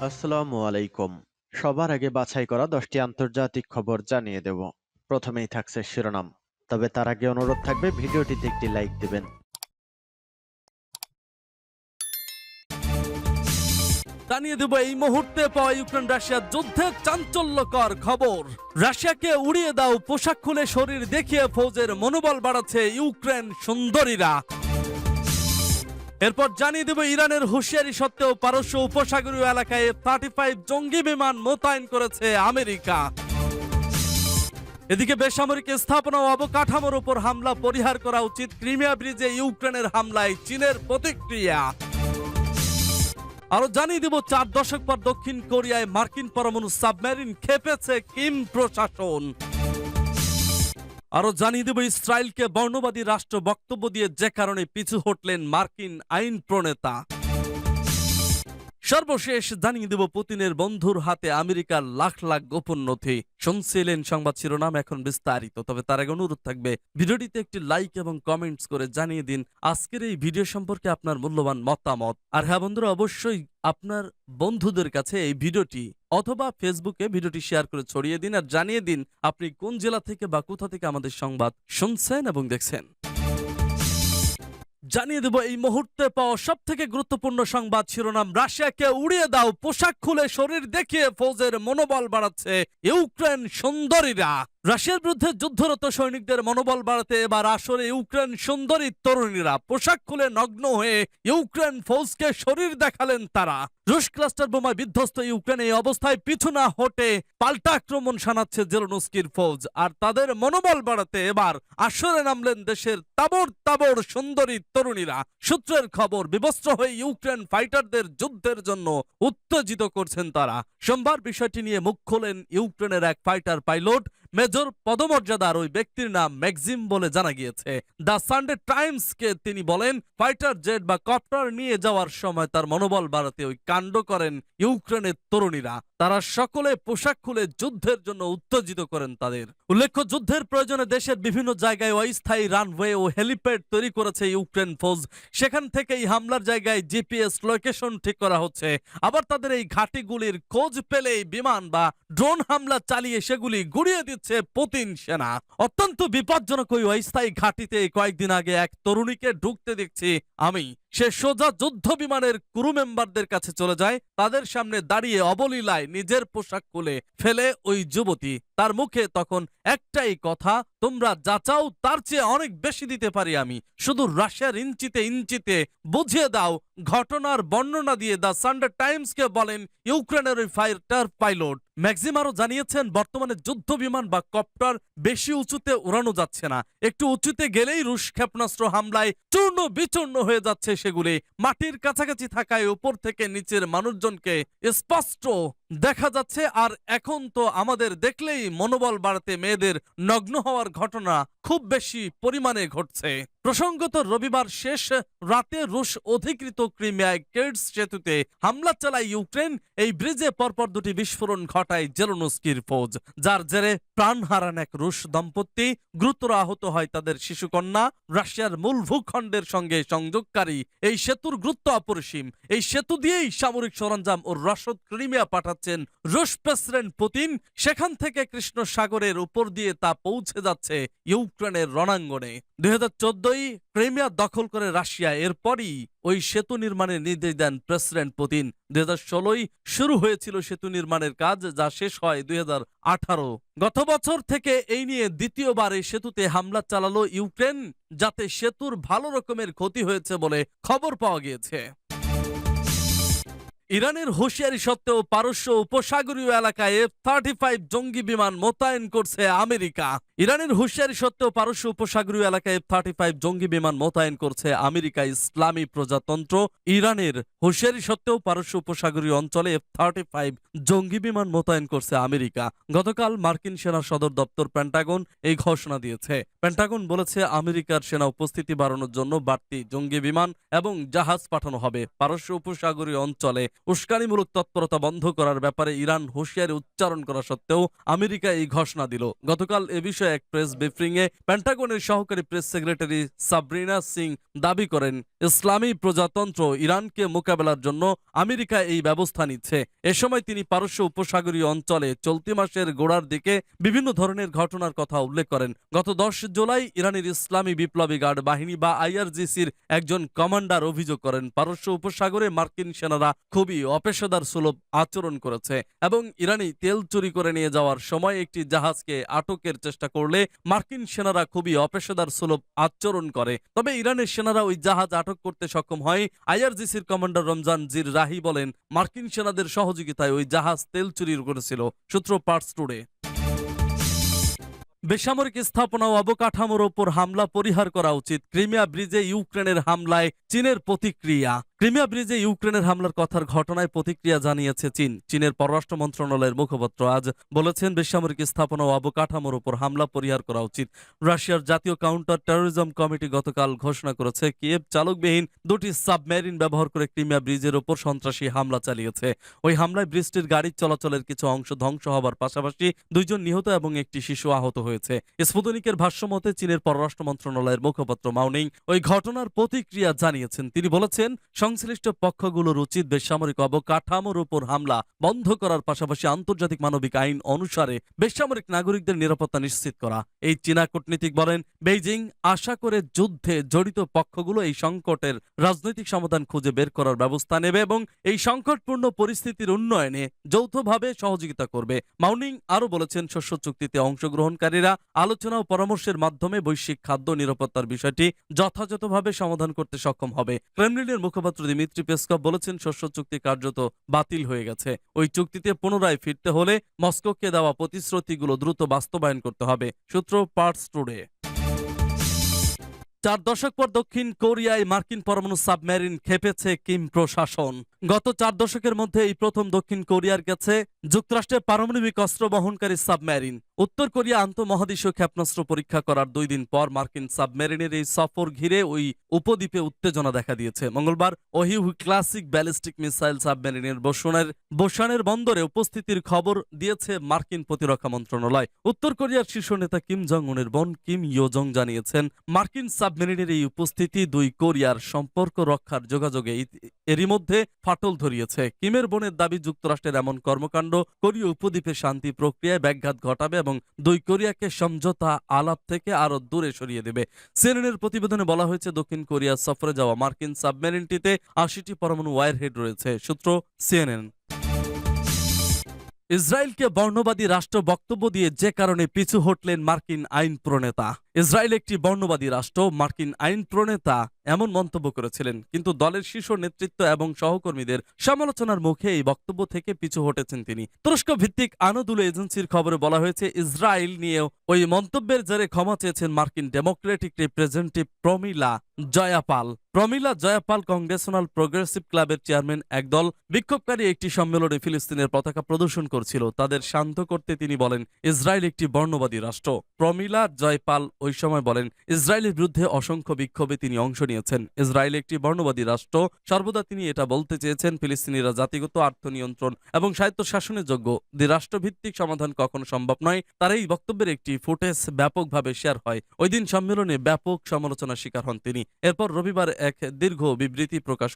আসসালামু আলাইকুম। সবার আগে বাছাই করা 10টি আন্তর্জাতিক খবর জানিয়ে দেব। প্রথমেই থাকছে শিরোনাম। তবে তার আগে অনুরোধ থাকবে ভিডিওটিতে একটি লাইক দিবেন। জানিয়ে দেব এই মুহূর্তে পাওয়া ইউক্রেন রাশিয়া যুদ্ধের চাঞ্চল্যকর খবর। রাশিয়াকে উড়িয়ে দাও, পোশাক খুলে শরীর দেখিয়ে ফৌজের মনোবল বাড়াচ্ছে ইউক্রেন সুন্দরীরা। এরপর জানিয়ে দেব ইরানের হুঁশিয়ারি সত্ত্বেও পারস্য উপসাগরীয় এলাকায় F-35 জঙ্গি বিমান মোতায়েন করেছে আমেরিকা। এদিকে বেসামরিক স্থাপনা ও অবকাঠামোর উপর হামলা পরিহার করা উচিত, ক্রিমিয়া ব্রিজে ইউক্রেনের হামলায় চীনের প্রতিক্রিয়া। আরো জানিয়ে দিব 4 দশক পর দক্ষিণ কোরিয়ায় মার্কিন পরমাণু সাবমেরিন ক্ষেপেছে কিম প্রশাসন। আরো জানিয়ে দেব ইসরায়েলকে বর্ণবাদী রাষ্ট্র বক্তব্য দিয়ে যে কারণে পিছু হটলেন মার্কিন আইন প্রণেতা। সর্বশেষ জানিয়ে দেব পুতিনের বন্ধুর হাতে আমেরিকার লাখ লাখ গোপন নথি। শুনছিলেন সংবাদ শিরোনাম, এখন বিস্তারিত। তবে তার আগে অনুরোধ থাকবে ভিডিওটিতে একটি লাইক এবং কমেন্টস করে জানিয়ে দিন আজকের এই ভিডিও সম্পর্কে আপনার মূল্যবান মতামত। আর হ্যাঁ বন্ধুরা, অবশ্যই আপনার বন্ধুদের কাছে এই ভিডিওটি অথবা ফেসবুকে ভিডিওটি শেয়ার করে ছড়িয়ে দিন আর জানিয়ে দিন আপনি কোন জেলা থেকে বা কোথা থেকে আমাদের সংবাদ শুনছেন এবং দেখছেন। জানিয়ে দেব এই মুহূর্তে পাওয়া সব থেকে গুরুত্বপূর্ণ সংবাদ শিরোনাম। রাশিয়াকে উড়িয়ে দাও, পোশাক খুলে শরীর দেখিয়ে ফৌজের মনোবল বাড়াচ্ছে ইউক্রেন সুন্দরীরা। রাশিয়ার বিরুদ্ধে যুদ্ধরত সৈনিকদের মনোবল বাড়াতে এবার আসরে ইউক্রেন সুন্দরী তরুণীরা পোশাক খুলে নগ্ন হয়ে ইউক্রেন ফৌজকে শরীর দেখালেন তারা। রুশ ক্লাস্টার বোমায় বিধ্বস্ত ইউক্রেন এই অবস্থায় পিছু না হটে পাল্টা আক্রমণ শানাচ্ছে জেলেনস্কির ফৌজ। আর তাদের মনোবল বাড়াতে এবার আসরে নামলেন দেশের তাবড় তাবড় সুন্দরী তরুণীরা। সূত্রের খবর, বিবস্ত্র হয়ে ইউক্রেন ফাইটারদের যুদ্ধের জন্য উত্তেজিত করছেন তারা। সোমবার বিষয়টি নিয়ে মুখ খোলেন ইউক্রেনের এক ফাইটার পাইলট। মেজর পদমর্যাদার ওই ব্যক্তির নাম ম্যাক্সিম বলে জানা গিয়েছে। দ্য সানডে টাইমসকে তিনি বলেন, ফাইটার জেট বা কপ্টার নিয়ে যাওয়ার সময় তার মনোবল বাড়াতে ওই কাণ্ড করেন ইউক্রেনের তরুণীরা। তারা সকলে পোশাক খুলে যুদ্ধের জন্য উত্তেজিত করেন তাদের। উল্লেখ্য, যুদ্ধের প্রয়োজনে দেশের বিভিন্ন জায়গায় অস্থায়ী রানওয়ে ও হেলিপ্যাড তৈরি করেছে ইউক্রেন ফৌজ। সেখান থেকে এই হামলার জায়গায় জিপিএস লোকেশন ঠিক করা হচ্ছে। আবার তাদের এই ঘাঁটিগুলির খোঁজ পেলেই বিমান বা ড্রোন হামলা চালিয়ে সেগুলি গুড়িয়ে দিচ্ছে পুতিন সেনা। অত্যন্ত বিপজ্জনক ওই অস্থায়ী ঘাঁটিতে কয়েকদিন আগে এক তরুণীকে ঢুকতে দেখছি আমি। সে সোজা যুদ্ধ বিমানের ক্রু মেম্বারদের কাছে চলে যায়। তাদের সামনে দাঁড়িয়ে অবলীলায় নিজের পোশাক খুলে ফেলে ওই যুবতী। তার মুখে তখন একটাই কথা, তোমরা যা চাও তার চেয়ে অনেক বেশি দিতে পারি আমি, শুধু রাশিয়ার ইঞ্চিতে ইঞ্চিতে বুঝিয়ে দাও। ঘটনার বর্ণনা দিয়ে দ্য সানডে টাইমসকে বলেন ইউক্রেনের ওই ফাইটার পাইলট। ম্যাক্সিম আরো জানিয়েছেন, বর্তমানে যুদ্ধ বিমান বা কপ্টার বেশি উঁচুতে উড়ানো যাচ্ছে না। একটু উঁচুতে গেলেই রুশ ক্ষেপণাস্ত্র হামলায় চূর্ণ বিচূর্ণ হয়ে যাচ্ছে সেগুলি। মাটির কাছাকাছি থাকায় উপর থেকে নিচের মানুষজনকে স্পষ্ট দেখা যাচ্ছে। আর এখন তো আমাদের দেখলেই মনোবল বাড়াতে মেয়েদের নগ্ন হওয়ার ঘটনা খুব বেশি পরিমাণে ঘটছে। প্রসঙ্গত, রবিবার শেষ রাতে রুশ অধিকৃত ক্রিমিয়ায় কের্স সেতুতে হামলা চালায় ইউক্রেন। এই ব্রিজে পরপর দুটি বিস্ফোরণ ঘটায় জেলেনস্কির ফৌজ, যার জেরে প্রাণ হারান এক রুশ দম্পতি। গুরুতর আহত হয় তাদের শিশুকন্যা। রাশিয়ার মূল ভূখণ্ডের সঙ্গে সংযোগকারী এই সেতুর গুরুত্ব অপরিসীম। এই সেতু দিয়েই সামরিক সরঞ্জাম ও রসদ ক্রিমিয়া পাঠাচ্ছেন রুশ প্রেসিডেন্ট পুতিন। সেখান থেকে কৃষ্ণ সাগরের উপর দিয়ে তা পৌঁছে যাচ্ছে ইউক্রেনের রণাঙ্গনে। 2014 ক্রিমিয়া দখল করে রাশিয়া। এরপরই ওই সেতু নির্মাণের নির্দেশ দেন প্রেসিডেন্ট পুতিন। 2016 শুরু হয়েছিল সেতু নির্মাণের কাজ, যা শেষ হয় 2018। গত বছর থেকে এই নিয়ে দ্বিতীয়বার এই সেতুতে হামলা চালালো ইউক্রেন, যাতে সেতুর ভালো রকমের ক্ষতি হয়েছে বলে খবর পাওয়া গিয়েছে। ইরানের হুঁশিয়ারি সত্ত্বেও পারস্য উপসাগরীয় এলাকায় F-35 জঙ্গি বিমান মোতায়েন করছে আমেরিকা। ইরানের হুঁশিয়ারি সত্ত্বেও পারস্য উপসাগরীয় এলাকায় F-35 জঙ্গি বিমান মোতায়েন করছে আমেরিকা ইসলামী প্রজাতন্ত্র। ইরানের হুঁশিয়ারি সত্ত্বেও পারস্য উপসাগরীয় অঞ্চলে F-35 জঙ্গি বিমান মোতায়েন করছে আমেরিকা। গতকাল মার্কিন সেনা সদর দপ্তর পেন্টাগন এই ঘোষণা দিয়েছে। পেন্টাগন বলেছে, আমেরিকার সেনা উপস্থিতি বাড়ানোর জন্য বাড়তি জঙ্গি বিমান এবং জাহাজ পাঠানো হবে। পারস্য উপসাগরীয় অঞ্চলে উস্কানিমূলক তৎপরতা বন্ধ করার ব্যাপারে ইরান হুঁশিয়ারি উচ্চারণ করা সত্ত্বেও আমেরিকা এই ঘোষণা দিল। গতকাল এ বিষয়ে এক প্রেস ব্রিফিংয়ে পেন্টাগনের সহকারী প্রেস সেক্রেটারি সাবরিনা সিং দাবি করেন, ইসলামী প্রজাতন্ত্র ইরানকে মোকাবেলার জন্য আমেরিকা এই ব্যবস্থা নিচ্ছে। এ সময় তিনি পারস্য উপসাগরীয় অঞ্চলে চলতি মাসের গোড়ার দিকে বিভিন্ন ধরনের ঘটনার কথা উল্লেখ করেন। গত 10 জুলাই ইরানের ইসলামী বিপ্লবী গার্ড বাহিনী বা আইআরজিসির একজন কমান্ডার অভিযোগ করেন, পারস্য উপসাগরে মার্কিন সেনারা খুবই অপেশাদার সুলভ আচরণ করেছে এবং ইরানি তেল চুরি করে নিয়ে যাওয়ার সময় একটি জাহাজকে আটকের চেষ্টা করলে মার্কিন সেনারা খুবই অপেশাদার সুলভ আচরণ করে। তবে ইরানের সেনারা ওই জাহাজ আটক করতে সক্ষম হয়। আইআরজিসির কমান্ডার রমজান জির রাহি বলেন, মার্কিন সেনাদের সহযোগিতায় ওই জাহাজ তেল চুরি করেছিল। সূত্র পার্টস টুডে। বেসামরিক স্থাপনা ও অবকাঠামোর ওপর হামলা পরিহার করা উচিত, ক্রিমিয়া ব্রিজে ইউক্রেনের হামলায় চীনের প্রতিক্রিয়া। ক্রিমিয়া ব্রিজে ইউক্রেনের হামলার কথার ঘটনায় প্রতিক্রিয়া জানিয়েছে চীন। চীনের পররাষ্ট্র মন্ত্রণালয়ের মুখপাত্র আজ বলেছেন, বেসামরিক স্থাপনা ও অবকাঠামোর উপর হামলা পরিহার করা উচিত। রাশিয়ার জাতীয় কাউন্টার টেরোরিজম কমিটি গতকাল ঘোষণা করেছে, কিয়েভ চালকবিহীন 2টি সাবমেরিন ব্যবহার করে ক্রিমিয়া ব্রিজের ওপর সন্ত্রাসী হামলা চালিয়েছে। ওই হামলায় ব্রিজটির গাড়ি চলাচলের কিছু অংশ ধ্বংস হবার পাশাপাশি 2 জন নিহত এবং একটি শিশু আহত হয়েছে। স্পুতনিকের ভাষ্যমতে চীনের পররাষ্ট্র মন্ত্রণালয়ের মুখপাত্র মাওনিং ওই ঘটনার প্রতিক্রিয়া জানিয়েছেন। তিনি বলেছেন, সংশ্লিষ্ট পক্ষগুলোর উচিত বেসামরিক অবকাঠামোর উপর হামলা বন্ধ করার পাশাপাশি আন্তর্জাতিক মানবিক আইন অনুসারে বেসামরিক নাগরিকদের নিরাপত্তা নিশ্চিত করা। এই চীনা কূটনীতিক বলেন, বেইজিং আশা করে যুদ্ধে জড়িত পক্ষগুলো এই সংকটের রাজনৈতিক সমাধান খুঁজে বের করার ব্যবস্থা নেবে এবং এই সংকটপূর্ণ পরিস্থিতির উন্নয়নে যৌথভাবে সহযোগিতা করবে। মাউনিং আরও বলেছেন, শস্য চুক্তিতে অংশগ্রহণকারীরা আলোচনা ও পরামর্শের মাধ্যমে বৈশ্বিক খাদ্য নিরাপত্তার বিষয়টি যথাযথভাবে সমাধান করতে সক্ষম হবে। ক্রেমলিনের মুখপাত্র দিমিত্রি পেসকভ বলেছেন, শস্য চুক্তি কার্যত বাতিল হয়ে গেছে। ওই চুক্তিতে পুনরায় ফিরতে হলে মস্কোকে দেওয়া প্রতিশ্রুতিগুলো দ্রুত বাস্তবায়ন করতে হবে। সূত্র পার্টস টুডে। 4 দশক পর দক্ষিণ কোরিয়ায় মার্কিন পরমাণু সাবমেরিন ক্ষেপেছে কিম প্রশাসন। গত 4 দশকের মধ্যে এই প্রথম দক্ষিণ কোরিয়ার কাছে যুক্তরাষ্ট্রের পারমাণবিক অস্ত্র বহনকারী সাবমেরিন। উত্তর কোরিয়া আন্তঃমহাদেশীয় ক্ষেপণাস্ত্র পরীক্ষা করার 2 দিন পর মার্কিন সাবমেরিনের এই সফর ঘিরে ওই উপদ্বীপে উত্তেজনা দেখা দিয়েছে। মঙ্গলবার ওহিউ ক্লাসিক ব্যালিস্টিক মিসাইল সাবমেরিনের বসানের বন্দরে উপস্থিতির খবর দিয়েছে মার্কিন প্রতিরক্ষা মন্ত্রণালয়। উত্তর কোরিয়ার শীর্ষ নেতা কিম জং উনের বোন কিম ইয়ো জং জানিয়েছেন, মার্কিন সাবমেরিনের এই উপস্থিতি 2 কোরিয়ার সম্পর্ক রক্ষার যোগাযোগে এরই মধ্যে ফাটল ধরিয়েছে। কিমের বোনের দাবি, যুক্তরাষ্ট্রের এমন কর্মকাণ্ড কোরীয় উপদ্বীপে শান্তি প্রক্রিয়ায় ব্যাঘাত ঘটাবে এবং 2 কোরিয়াকে সমঝোতা আলাপ থেকে আরো দূরে সরিয়ে দেবে। সিএনএনের প্রতিবেদনে বলা হয়েছে, দক্ষিণ কোরিয়া সফরে যাওয়া মার্কিন সাবমেরিনটিতে 80টি পরমাণু ওয়ারহেড রয়েছে। সূত্র সিএনএন। ইসরায়েলকে বর্ণবাদী রাষ্ট্র বক্তব্য দিয়ে যে কারণে পিছু হটলেন মার্কিন আইন প্রণেতা। ইসরায়েল একটি বর্ণবাদী রাষ্ট্র, মার্কিন আইন প্রণেতা এমন মন্তব্য করেছিলেন, কিন্তু দলের শীর্ষ নেতৃত্ব এবং সহকর্মীদের সমালোচনার মুখে এই বক্তব্য থেকে পিছু হটেছেন তিনি। তুরস্ক ভিত্তিক আনাদুলু এজেন্সির খবরে বলা হয়েছে, ইসরায়েল নিয়ে ওই মন্তব্যের জেরে ক্ষমা চেয়েছেন মার্কিন ডেমোক্রেটিক রিপ্রেজেন্টেটিভ প্রমিলা জয়াপাল। প্রমিলা জয়াপাল কংগ্রেশনাল প্রোগ্রেসিভ ক্লাবের চেয়ারম্যান। একদল বিক্ষোভকারী একটি সম্মেলনে ফিলিস্তিনের পতাকা প্রদর্শন করছিল, তাদের শান্ত করতে তিনি বলেন, ইসরায়েল একটি বর্ণবাদী রাষ্ট্র। প্রমিলা জয়পাল ওই সময় বলেন, ইসরায়েলের বিরুদ্ধে অসংখ্য বিক্ষোভে তিনি অংশ নিয়েছেন। ইসরায়েল একটি বর্ণবাদী রাষ্ট্র। সর্বদা তিনি এটা বলতে চেয়েছেন, ফিলিস্তিনিরা জাতিগত আত্মনিয়ন্ত্রণ এবং স্বায়ত্তশাসনের যোগ্য। রাষ্ট্রভিত্তিক সমাধান কখনো সম্ভব নয়। তার এই বক্তব্যের একটি ফুটেজ ব্যাপকভাবে শেয়ার হয়। ওই দিন সম্মেলনে ব্যাপক সমালোচনার শিকার হন তিনি। এরপর রবিবার এক দীর্ঘ বিবৃতি প্রকাশ